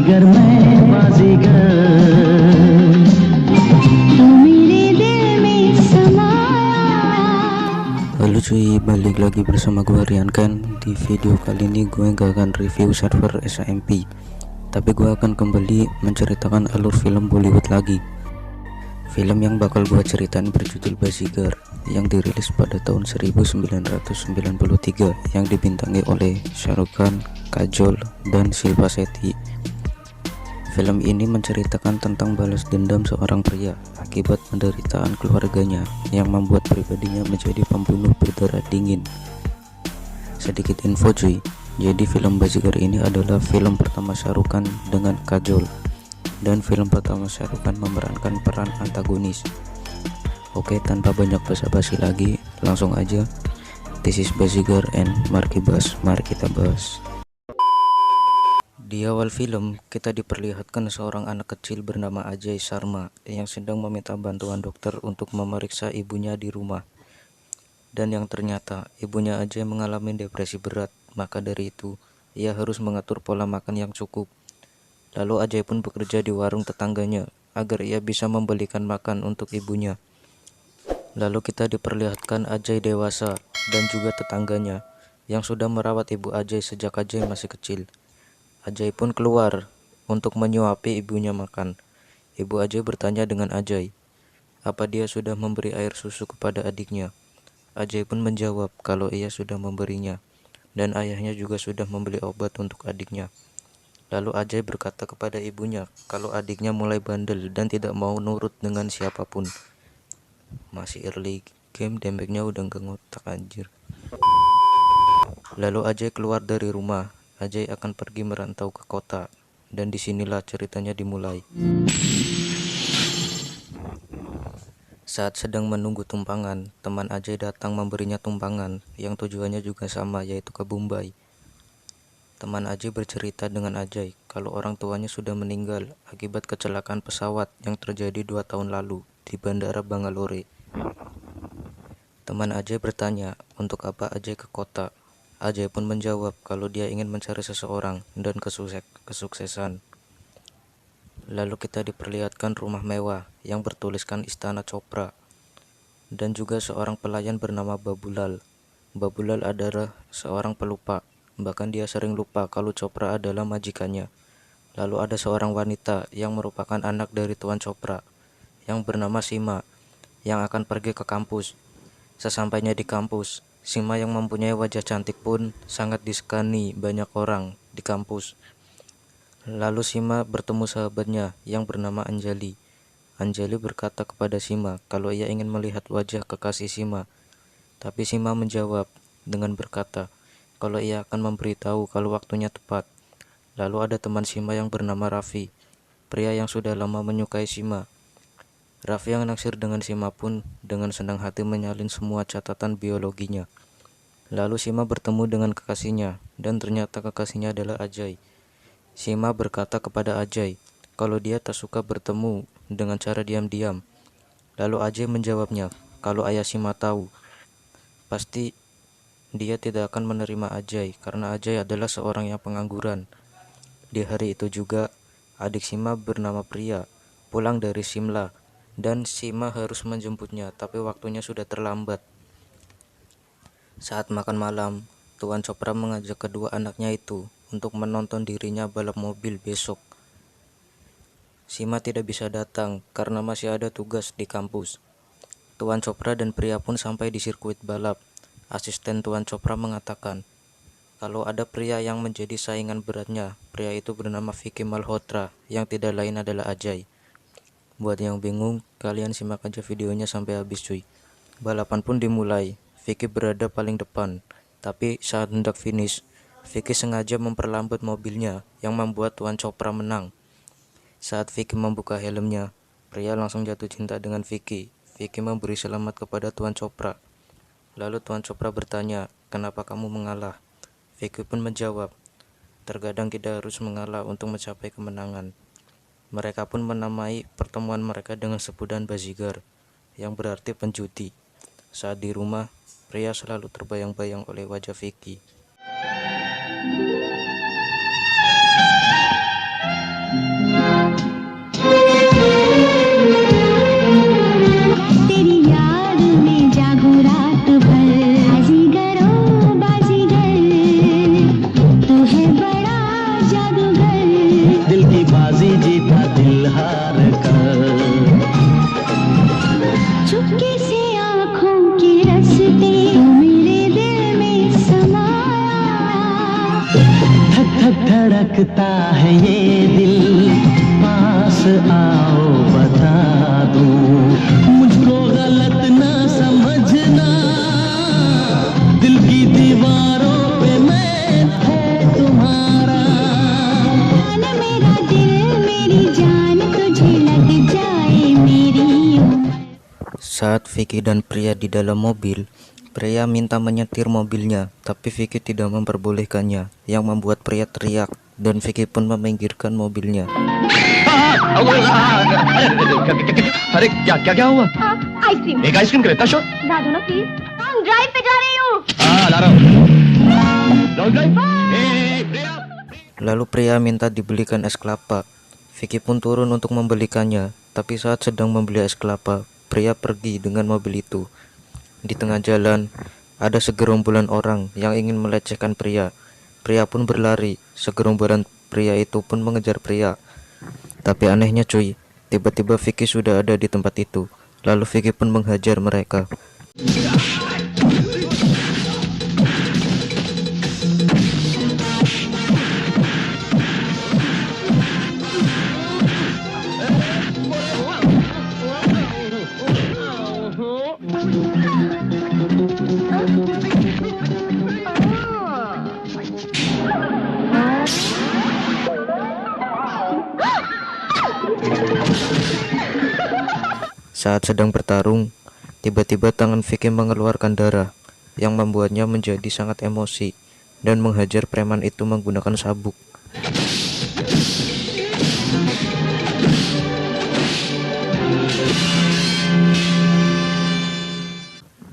बाजीगर मैं बाजीगर तू मेरे दिल में समाया। Halo cuy, balik lagi bersama gue Rian kan. Di video kali ini gue gak akan review server SMP, tapi gue akan kembali menceritakan alur film Bollywood lagi. Film yang bakal gue ceritain berjudul Bazigar, yang dirilis pada tahun 1993, yang dibintangi oleh Shah Rukh Khan, Kajol, dan Shilpa Shetty. Film ini menceritakan tentang balas dendam seorang pria akibat penderitaan keluarganya yang membuat pribadinya menjadi pembunuh berdarah dingin. Sedikit info cuy, jadi film Bazigar ini adalah film pertama Shah Rukh Khan dengan Kajol, dan film pertama Shah Rukh Khan memerankan peran antagonis. Oke, tanpa banyak basa-basi lagi, langsung aja. This is Bazigar and mari kita bahas. Di awal film, kita diperlihatkan seorang anak kecil bernama Ajay Sharma yang sedang meminta bantuan dokter untuk memeriksa ibunya di rumah. Dan yang ternyata, ibunya Ajay mengalami depresi berat, maka dari itu, ia harus mengatur pola makan yang cukup. Lalu Ajay pun bekerja di warung tetangganya, agar ia bisa membelikan makan untuk ibunya. Lalu kita diperlihatkan Ajay dewasa, dan juga tetangganya, yang sudah merawat ibu Ajay sejak Ajay masih kecil. Ajay pun keluar untuk menyuapi ibunya makan. Ibu Ajay bertanya dengan Ajay, apa dia sudah memberi air susu kepada adiknya. Ajay pun menjawab kalau ia sudah memberinya, dan ayahnya juga sudah membeli obat untuk adiknya. Lalu Ajay berkata kepada ibunya kalau adiknya mulai bandel dan tidak mau nurut dengan siapapun. Masih early game, damage-nya udah gak ngotak anjir. Lalu Ajay keluar dari rumah. Ajay akan pergi merantau ke kota, dan disinilah ceritanya dimulai. Saat sedang menunggu tumpangan, teman Ajay datang memberinya tumpangan yang tujuannya juga sama, yaitu ke Mumbai. Teman Ajay bercerita dengan Ajay kalau orang tuanya sudah meninggal akibat kecelakaan pesawat yang terjadi 2 tahun lalu di Bandara Bangalore. Teman Ajay bertanya untuk apa Ajay ke kota. Ajay pun menjawab kalau dia ingin mencari seseorang dan kesuksesan. Lalu kita diperlihatkan rumah mewah yang bertuliskan Istana Chopra, dan juga seorang pelayan bernama Babulal. Babulal adalah seorang pelupa, bahkan dia sering lupa kalau Chopra adalah majikannya. Lalu ada seorang wanita yang merupakan anak dari Tuan Chopra, yang bernama Sima, yang akan pergi ke kampus. Sesampainya di kampus, Sima yang mempunyai wajah cantik pun sangat disegani banyak orang di kampus. Lalu Sima bertemu sahabatnya yang bernama Anjali. Anjali berkata kepada Sima kalau ia ingin melihat wajah kekasih Sima. Tapi Sima menjawab dengan berkata kalau ia akan memberitahu kalau waktunya tepat. Lalu ada teman Sima yang bernama Raffi, pria yang sudah lama menyukai Sima. Raffi yang naksir dengan Sima pun dengan senang hati menyalin semua catatan biologinya. Lalu Sima bertemu dengan kekasihnya, dan ternyata kekasihnya adalah Ajay. Sima berkata kepada Ajay kalau dia tak suka bertemu dengan cara diam-diam. Lalu Ajay menjawabnya kalau ayah Sima tahu, pasti dia tidak akan menerima Ajay karena Ajay adalah seorang yang pengangguran. Di hari itu juga, adik Sima bernama Priya pulang dari Simla, dan Sima harus menjemputnya, tapi waktunya sudah terlambat. Saat makan malam, Tuan Chopra mengajak kedua anaknya itu untuk menonton dirinya balap mobil besok. Sima tidak bisa datang karena masih ada tugas di kampus. Tuan Chopra dan Priya pun sampai di sirkuit balap. Asisten Tuan Chopra mengatakan kalau ada pria yang menjadi saingan beratnya. Pria itu bernama Vicky Malhotra, yang tidak lain adalah Ajay. Buat yang bingung, kalian simak aja videonya sampai habis cuy. Balapan pun dimulai. Vicky berada paling depan, tapi saat hendak finish, Vicky sengaja memperlambat mobilnya yang membuat Tuan Chopra menang. Saat Vicky membuka helmnya, pria langsung jatuh cinta dengan Vicky. Vicky memberi selamat kepada Tuan Chopra. Lalu Tuan Chopra bertanya, kenapa kamu mengalah? Vicky pun menjawab, terkadang kita harus mengalah untuk mencapai kemenangan. Mereka pun menamai pertemuan mereka dengan sebutan Bazigar, yang berarti penjudi. Saat di rumah, pria selalu terbayang-bayang oleh wajah Vicky. धड़कता है ये दिल, पास आओ बता दूं, मुझको गलत ना समझना, दिल की दीवारों पे मैं है तुम्हारा। मेरा दिल मेरी जान तुझे लग जाए मेरी उम्र। Saat Vicky dan Pria di dalam mobil, Pria minta menyetir mobilnya, tapi Vicky tidak memperbolehkannya, yang membuat Pria teriak, dan Vicky pun meminggirkan mobilnya. अरे क्या क्या क्या हुआ? आइसक्रीम एक आइसक्रीम का इतना शोर? ला दो ना प्लीज। हम ड्राइव पे जा रही हूँ। हाँ ला रहा हूँ। Long drive? Priya. Lalu Pria minta dibelikan es kelapa. Vicky pun turun untuk membelikannya, tapi saat sedang membeli es kelapa, Pria pergi dengan mobil itu. Di tengah jalan, ada segerombolan orang yang ingin melecehkan Pria. Pria pun berlari, segerombolan pria itu pun mengejar Pria. Tapi anehnya cuy, tiba-tiba Vicky sudah ada di tempat itu. Lalu Vicky pun menghajar mereka. Saat sedang bertarung, tiba-tiba tangan Vicky mengeluarkan darah yang membuatnya menjadi sangat emosi dan menghajar preman itu menggunakan sabuk.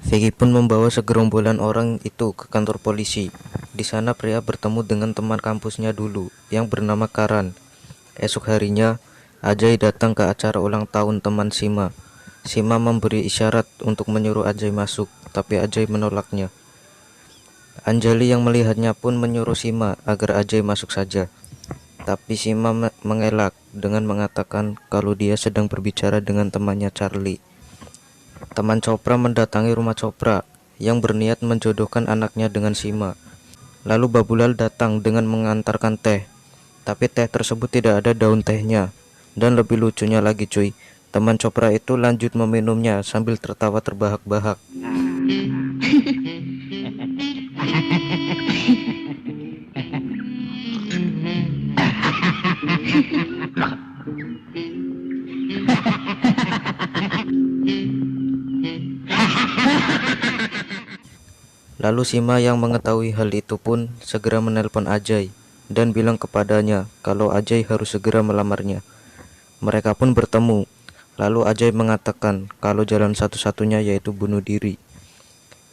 Vicky pun membawa segerombolan orang itu ke kantor polisi. Di sana Pria bertemu dengan teman kampusnya dulu yang bernama Karan. Esok harinya, Ajay datang ke acara ulang tahun teman Sima. Sima memberi isyarat untuk menyuruh Ajay masuk, tapi Ajay menolaknya. Anjali yang melihatnya pun menyuruh Sima agar Ajay masuk saja. Tapi Sima mengelak dengan mengatakan kalau dia sedang berbicara dengan temannya Charlie. Teman Chopra mendatangi rumah Chopra yang berniat menjodohkan anaknya dengan Sima. Lalu Babulal datang dengan mengantarkan teh, tapi teh tersebut tidak ada daun tehnya. Dan lebih lucunya lagi cuy, teman Chopra itu lanjut meminumnya sambil tertawa terbahak-bahak. Lalu Sima yang mengetahui hal itu pun segera menelpon Ajay dan bilang kepadanya kalau Ajay harus segera melamarnya. Mereka pun bertemu. Lalu Ajay mengatakan kalau jalan satu-satunya yaitu bunuh diri.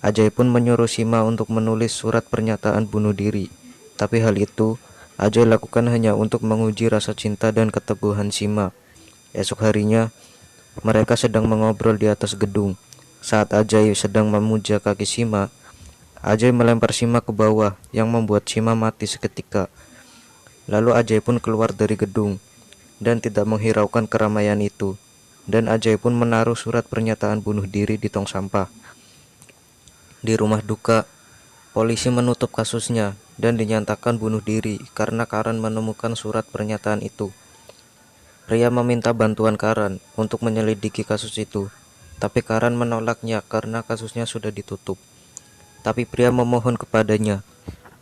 Ajay pun menyuruh Sima untuk menulis surat pernyataan bunuh diri. Tapi hal itu Ajay lakukan hanya untuk menguji rasa cinta dan keteguhan Sima. Esok harinya mereka sedang mengobrol di atas gedung. Saat Ajay sedang memuja kaki Sima, Ajay melempar Sima ke bawah yang membuat Sima mati seketika. Lalu Ajay pun keluar dari gedung dan tidak menghiraukan keramaian itu. Dan Ajay pun menaruh surat pernyataan bunuh diri di tong sampah. Di rumah duka, polisi menutup kasusnya dan dinyatakan bunuh diri karena Karan menemukan surat pernyataan itu. Pria meminta bantuan Karan untuk menyelidiki kasus itu, tapi Karan menolaknya karena kasusnya sudah ditutup. Tapi Pria memohon kepadanya,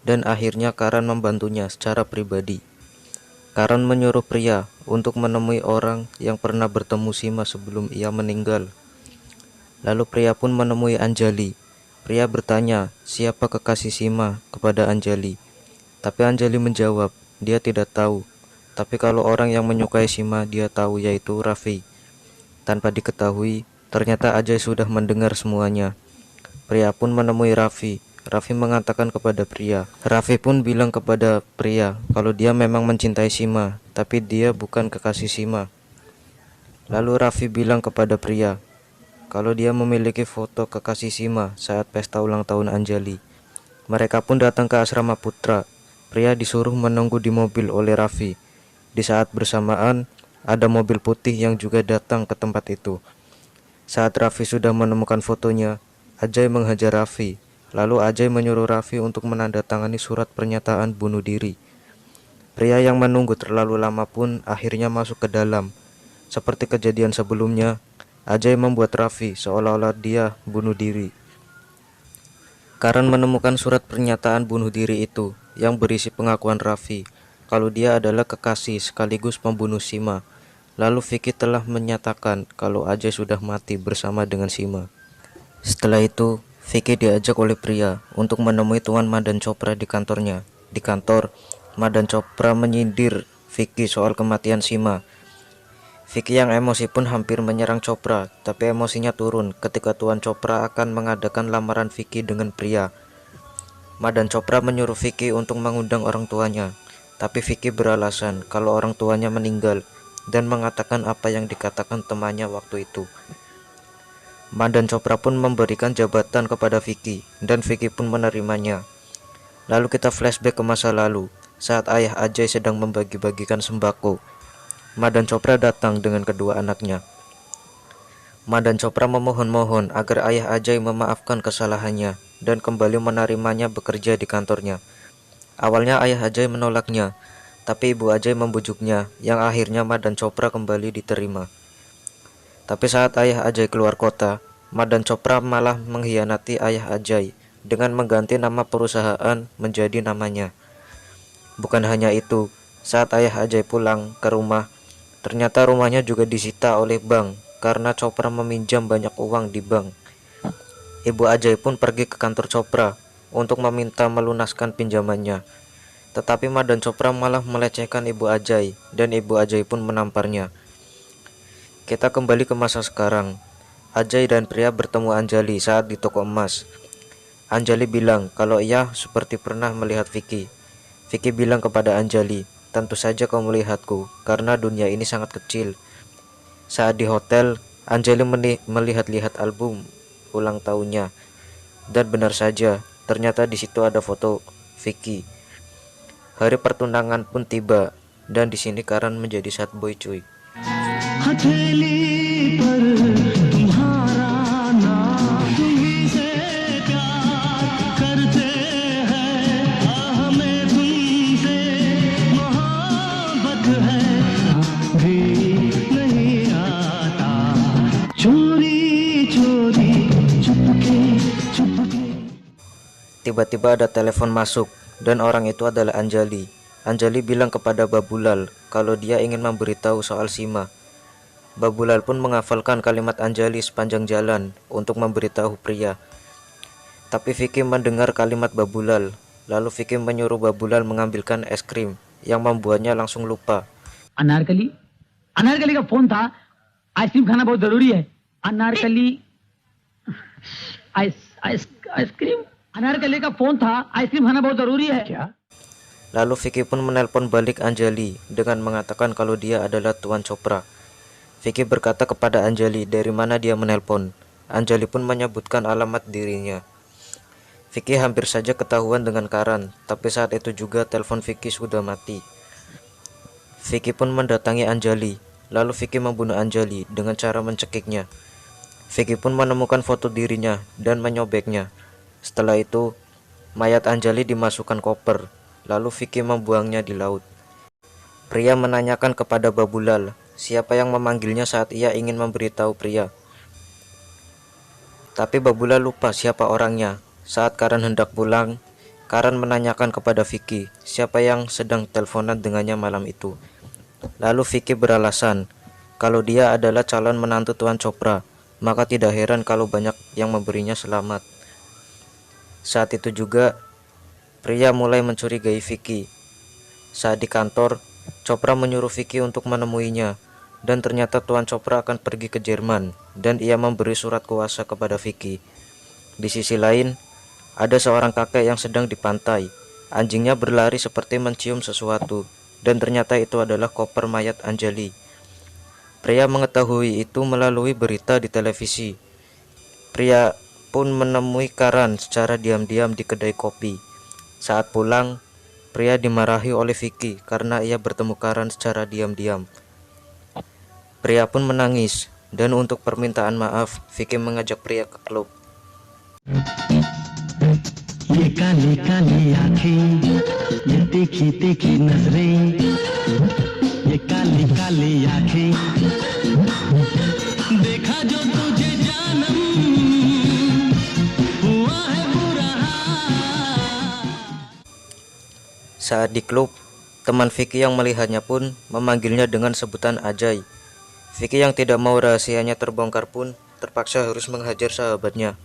dan akhirnya Karan membantunya secara pribadi. Karan menyuruh Pria untuk menemui orang yang pernah bertemu Sima sebelum ia meninggal. Lalu Pria pun menemui Anjali. Pria bertanya siapa kekasih Sima kepada Anjali. Tapi Anjali menjawab dia tidak tahu. Tapi kalau orang yang menyukai Sima dia tahu, yaitu Raffi. Tanpa diketahui, ternyata Ajay sudah mendengar semuanya. Pria pun menemui Raffi. Raffi mengatakan kepada Pria. Raffi pun bilang kepada Pria kalau dia memang mencintai Sima, tapi dia bukan kekasih Sima. Lalu Raffi bilang kepada Pria kalau dia memiliki foto kekasih Sima saat pesta ulang tahun Anjali. Mereka pun datang ke asrama putra. Pria disuruh menunggu di mobil oleh Raffi. Di saat bersamaan, ada mobil putih yang juga datang ke tempat itu. Saat Raffi sudah menemukan fotonya, Ajay menghajar Raffi. Lalu Ajay menyuruh Raffi untuk menandatangani surat pernyataan bunuh diri. Pria yang menunggu terlalu lama pun akhirnya masuk ke dalam. Seperti kejadian sebelumnya, Ajay membuat Raffi seolah-olah dia bunuh diri. Karan menemukan surat pernyataan bunuh diri itu yang berisi pengakuan Raffi kalau dia adalah kekasih sekaligus pembunuh Sima. Lalu Vicky telah menyatakan kalau Ajay sudah mati bersama dengan Sima. Setelah itu, Vicky diajak oleh Priya untuk menemui Tuan Madan Chopra di kantornya. Di kantor, Madan Chopra menyindir Vicky soal kematian Sima. Vicky yang emosi pun hampir menyerang Chopra, tapi emosinya turun ketika Tuan Chopra akan mengadakan lamaran Vicky dengan Priya. Madan Chopra menyuruh Vicky untuk mengundang orang tuanya, tapi Vicky beralasan kalau orang tuanya meninggal dan mengatakan apa yang dikatakan temannya waktu itu. Madan Chopra pun memberikan jabatan kepada Vicky dan Vicky pun menerimanya. Lalu kita flashback ke masa lalu saat ayah Ajay sedang membagi-bagikan sembako. Madan Chopra datang dengan kedua anaknya. Madan Chopra memohon-mohon agar ayah Ajay memaafkan kesalahannya dan kembali menerimanya bekerja di kantornya. Awalnya ayah Ajay menolaknya, tapi ibu Ajay membujuknya yang akhirnya Madan Chopra kembali diterima. Tapi saat ayah Ajay keluar kota, Madan Chopra malah mengkhianati ayah Ajay dengan mengganti nama perusahaan menjadi namanya. Bukan hanya itu, saat ayah Ajay pulang ke rumah, ternyata rumahnya juga disita oleh bank karena Chopra meminjam banyak uang di bank. Ibu Ajay pun pergi ke kantor Chopra untuk meminta melunaskan pinjamannya. Tetapi Madan Chopra malah melecehkan ibu Ajay dan ibu Ajay pun menamparnya. Kita kembali ke masa sekarang. Ajay dan Priya bertemu Anjali saat di toko emas. Anjali bilang kalau ia seperti pernah melihat Vicky. Vicky bilang kepada Anjali, "Tentu saja kau melihatku, karena dunia ini sangat kecil." Saat di hotel, Anjali melihat-lihat album ulang tahunnya. Dan benar saja, ternyata di situ ada foto Vicky. Hari pertunangan pun tiba, dan di sini Karan menjadi sad boy cuy. हथेली पर तुम्हारा नाम, तुम्हीं से प्यार करते हैं, हमें तुमसे मोहब्बत है, भी नहीं आता, चोरी चोरी चुपके Chupke. Tiba-tiba ada telepon masuk, dan orang itu adalah Anjali. Anjali bilang kepada Babulal kalau dia ingin memberitahu soal Sima. Babulal pun menghafalkan kalimat Anjali sepanjang jalan untuk memberitahu Priya. Tapi Vicky mendengar kalimat Babulal, lalu Vicky menyuruh Babulal mengambilkan es krim yang membuatnya langsung lupa. Anarkali अनारकली का फोन था आइसक्रीम खाना बहुत जरूरी है अनारकली आइसक्रीम अनारकली का फोन था आइसक्रीम खाना बहुत जरूरी है क्या. Lalu Vicky pun menelpon balik Anjali dengan mengatakan kalau dia adalah Tuan Chopra. Vicky berkata kepada Anjali dari mana dia menelpon. Anjali pun menyebutkan alamat dirinya. Vicky hampir saja ketahuan dengan Karan, tapi saat itu juga telepon Vicky sudah mati. Vicky pun mendatangi Anjali, lalu Vicky membunuh Anjali dengan cara mencekiknya. Vicky pun menemukan foto dirinya dan menyobeknya. Setelah itu, mayat Anjali dimasukkan koper, lalu Vicky membuangnya di laut. Priya menanyakan kepada Babulal siapa yang memanggilnya saat ia ingin memberitahu Priya. Tapi Babulal lupa siapa orangnya. Saat Karan hendak pulang, Karan menanyakan kepada Vicky siapa yang sedang teleponan dengannya malam itu. Lalu Vicky beralasan kalau dia adalah calon menantu Tuan Chopra, maka tidak heran kalau banyak yang memberinya selamat. Saat itu juga Priya mulai mencurigai Vicky. Saat di kantor, Chopra menyuruh Vicky untuk menemuinya, dan ternyata Tuan Chopra akan pergi ke Jerman dan ia memberi surat kuasa kepada Vicky. Di sisi lain, ada seorang kakek yang sedang di pantai. Anjingnya berlari seperti mencium sesuatu, dan ternyata itu adalah koper mayat Anjali. Priya mengetahui itu melalui berita di televisi. Priya pun menemui Karan secara diam-diam di kedai kopi. Saat pulang, Priya dimarahi oleh Vicky karena ia bertemu Karan secara diam-diam. Priya pun menangis, dan untuk permintaan maaf, Vicky mengajak Priya ke klub. ये काली काली आंखें, ये तीखी तीखी नजरें, ये काली काली आंखें, देखा जो तुझे जानम हुआ है बुरा। Saat di klub, teman Vicky yang melihatnya pun memanggilnya dengan sebutan Ajay. Vicky yang tidak mau rahasianya terbongkar pun terpaksa harus menghajar sahabatnya.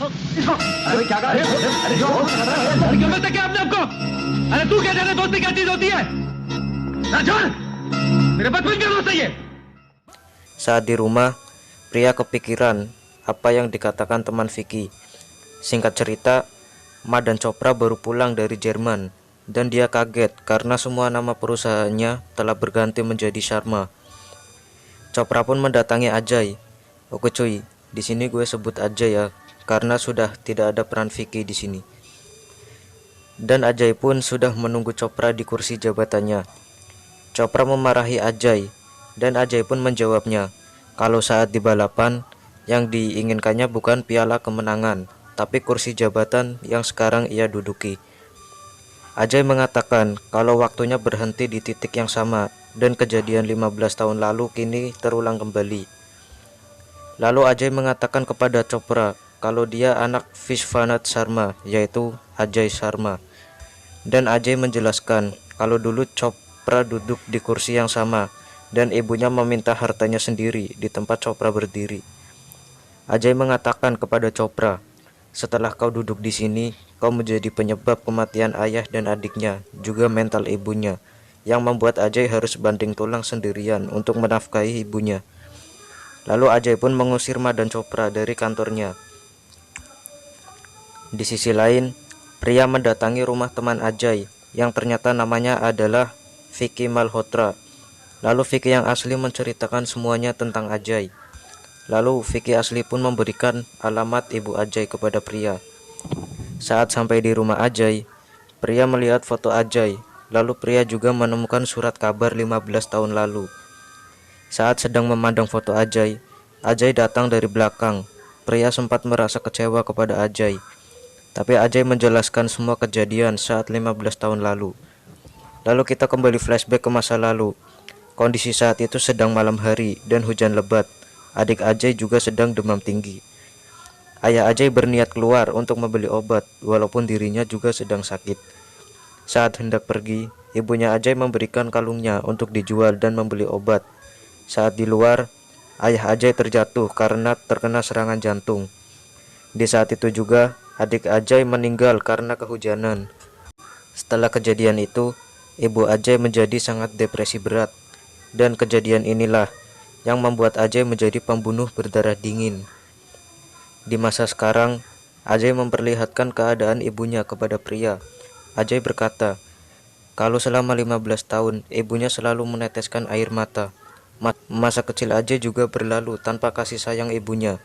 अरे क्या कर रहे हो? अरे क्यों करते क्या आपने आपको? अरे तू क्या जाने दोस्ती क्या चीज होती है? ना छोड़, मेरे बचपन का दोस्त है ये। Saat di rumah, pria kepikiran apa yang dikatakan teman Vicky. Singkat cerita, Ma dan Chopra baru pulang dari Jerman dan dia kaget karena semua nama perusahaannya telah berganti menjadi Sharma. Chopra pun mendatangi Ajay. Oke cuy, di sini gue sebut Ajay ya, karena sudah tidak ada peran Vicky di sini. Dan Ajay pun sudah menunggu Chopra di kursi jabatannya. Chopra memarahi Ajay dan Ajay pun menjawabnya kalau saat di balapan yang diinginkannya bukan piala kemenangan, tapi kursi jabatan yang sekarang ia duduki. Ajay mengatakan kalau waktunya berhenti di titik yang sama dan kejadian 15 tahun lalu kini terulang kembali. Lalu Ajay mengatakan kepada Chopra kalau dia anak Vishwanath Sharma, yaitu Ajay Sharma. Dan Ajay menjelaskan kalau dulu Chopra duduk di kursi yang sama dan ibunya meminta hartanya sendiri di tempat Chopra berdiri. Ajay mengatakan kepada Chopra, setelah kau duduk di sini, kau menjadi penyebab kematian ayah dan adiknya, juga mental ibunya, yang membuat Ajay harus banting tulang sendirian untuk menafkahi ibunya. Lalu Ajay pun mengusir Ma dan Chopra dari kantornya. Di sisi lain, pria mendatangi rumah teman Ajay yang ternyata namanya adalah Vicky Malhotra. Lalu Vicky yang asli menceritakan semuanya tentang Ajay. Lalu Vicky asli pun memberikan alamat ibu Ajay kepada pria. Saat sampai di rumah Ajay, pria melihat foto Ajay. Lalu pria juga menemukan surat kabar 15 tahun lalu. Saat sedang memandang foto Ajay, Ajay datang dari belakang. Pria sempat merasa kecewa kepada Ajay. Tapi Ajay menjelaskan semua kejadian saat 15 tahun lalu. Lalu kita kembali flashback ke masa lalu. Kondisi saat itu sedang malam hari dan hujan lebat. Adik Ajay juga sedang demam tinggi. Ayah Ajay berniat keluar untuk membeli obat, walaupun dirinya juga sedang sakit. Saat hendak pergi, ibunya Ajay memberikan kalungnya untuk dijual dan membeli obat. Saat di luar, ayah Ajay terjatuh karena terkena serangan jantung. Di saat itu juga, adik Ajay meninggal karena kehujanan. Setelah kejadian itu, ibu Ajay menjadi sangat depresi berat. Dan kejadian inilah yang membuat Ajay menjadi pembunuh berdarah dingin. Di masa sekarang, Ajay memperlihatkan keadaan ibunya kepada pria. Ajay berkata, kalau selama 15 tahun ibunya selalu meneteskan air mata. Masa kecil Ajay juga berlalu tanpa kasih sayang ibunya.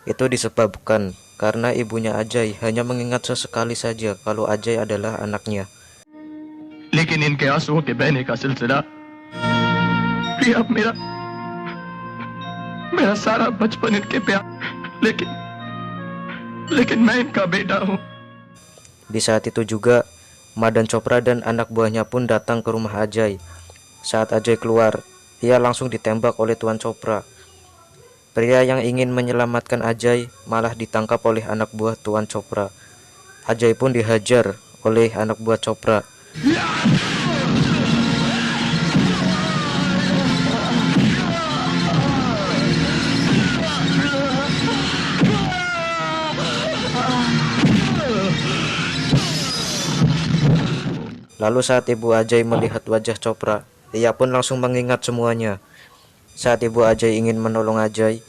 Itu disebabkan karena ibunya Ajay hanya mengingat sesekali saja kalau Ajay adalah anaknya. लेकिन इनके आंसुओं के बहने का सिलसिला भी अब मेरा सारा बचपन इनके प्यार, लेकिन मैं इनका बेटा हूँ। Di saat itu juga, Ma dan Chopra dan anak buahnya pun datang ke rumah Ajay. Saat Ajay keluar, ia langsung ditembak oleh Tuan Chopra. Pria yang ingin menyelamatkan Ajay malah ditangkap oleh anak buah Tuan Chopra. Ajay pun dihajar oleh anak buah Chopra. Lalu saat ibu Ajay melihat wajah Chopra, ia pun langsung mengingat semuanya. Saat ibu Ajay ingin menolong Ajay,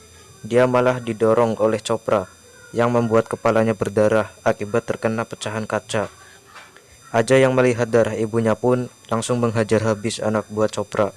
dia malah didorong oleh Chopra, yang membuat kepalanya berdarah akibat terkena pecahan kaca. Ajay yang melihat darah ibunya pun langsung menghajar habis anak buah Chopra.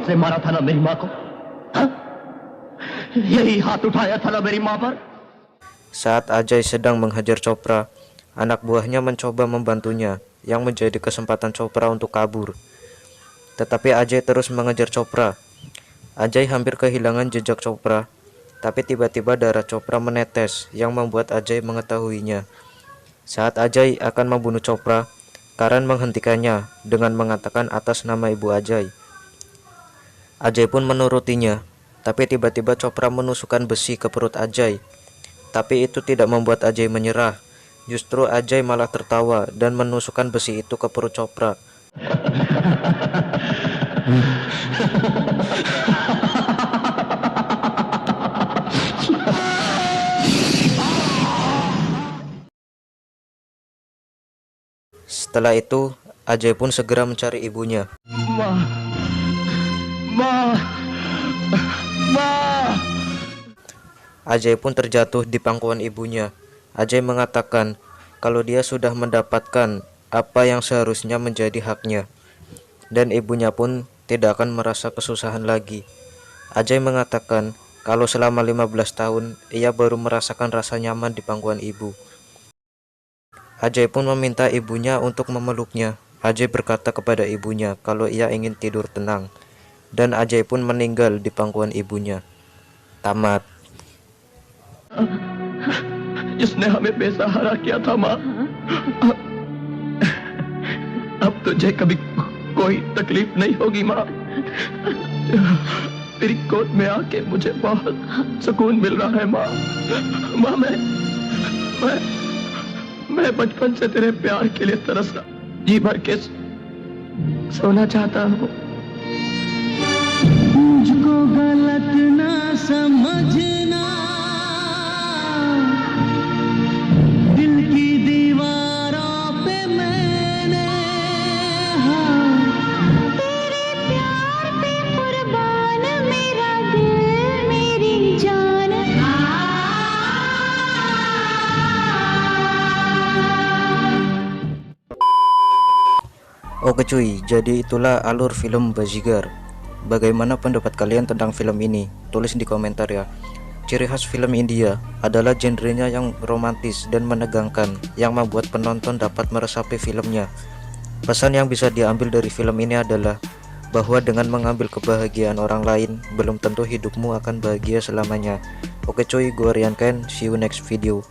से मारा था ना मेरी माँ को? हाँ? यही हाथ उठाया था ना मेरी माँ पर? Saat Ajay sedang menghajar Chopra, anak buahnya mencoba membantunya, yang menjadi kesempatan Chopra untuk kabur. Tetapi Ajay terus mengejar Chopra. Ajay hampir kehilangan jejak Chopra, tapi tiba-tiba darah Chopra menetes yang membuat Ajay mengetahuinya. Saat Ajay akan membunuh Chopra, Karan menghentikannya dengan mengatakan atas nama ibu Ajay. Ajay pun menurutinya, tapi tiba-tiba Chopra menusukkan besi ke perut Ajay. Tapi itu tidak membuat Ajay menyerah. Justru Ajay malah tertawa dan menusukkan besi itu ke perut Chopra. Setelah itu, Ajay pun segera mencari ibunya. माँ, माँ, माँ। Ajay pun terjatuh di pangkuan ibunya. Ajay mengatakan kalau dia sudah mendapatkan apa yang seharusnya menjadi haknya, dan ibunya pun tidak akan merasa kesusahan lagi. Ajay mengatakan kalau selama 15 tahun ia baru merasakan rasa nyaman di pangkuan ibu. Ajay pun meminta ibunya untuk memeluknya. Ajay berkata kepada ibunya kalau ia ingin tidur tenang, dan Ajay pun meninggal di pangkuan ibunya. Tamat. जिसने हमें बेसहारा किया था माँ, अब तुझे कभी कोई तकलीफ नहीं होगी माँ। तेरी गोद में आके मुझे बहुत सुकून मिल रहा है माँ। माँ, मैं बचपन से तेरे प्यार के लिए तरस रहा, जी भर के सोना चाहता हूँ। मुझको गलत ना समझना, दिल की दीवारों पे मैंने तेरे प्यार पे कुर्बान मेरा दिल मेरी जान। Oke cuy, jadi itulah alur film Bazigar. Bagaimana pendapat kalian tentang film ini? Tulis di komentar ya. Ciri khas film India adalah genrenya yang romantis dan menegangkan, yang membuat penonton dapat meresapi filmnya. Pesan yang bisa diambil dari film ini adalah bahwa dengan mengambil kebahagiaan orang lain, belum tentu hidupmu akan bahagia selamanya. Oke cuy, gua Rian Ken, see you next video.